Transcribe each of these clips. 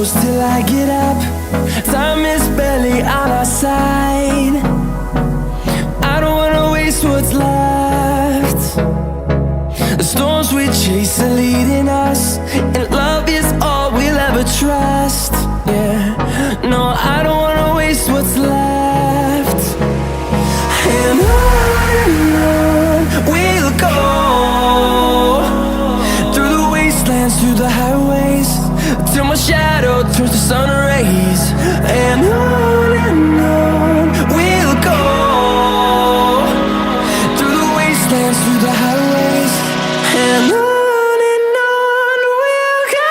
close till I get up. Time is barely on our side. I don't wanna waste what's left. The storms we chase are leading us, and love is all we'll ever trust. Yeah, no, I don't wanna waste what's left. And on we'll go, through the wastelands, through the highways, till my shadow turns to sun rays. And on we'll go, through the wastelands, through the highways, and on we'll go.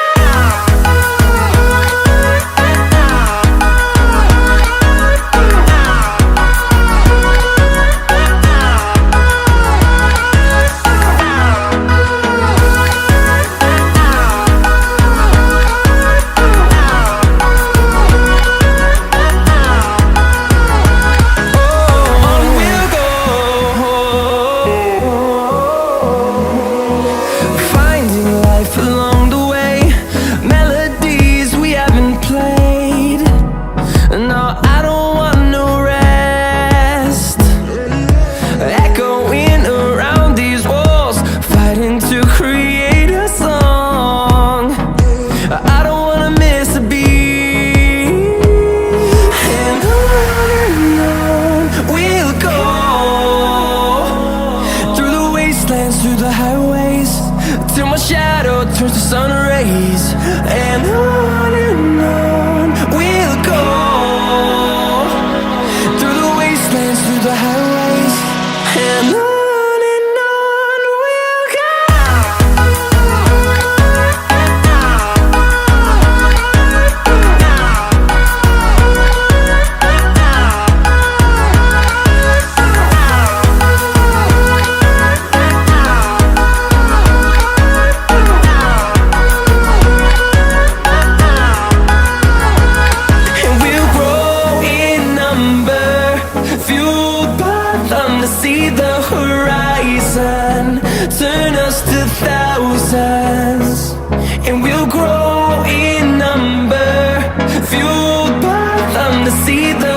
Through the highways, till my shadow turns to sun rays. And on we'll go, through the wastelands, through the highways, and on we'll go. See the horizon, turn us to thousands, and we'll grow in number, fueled by them to see the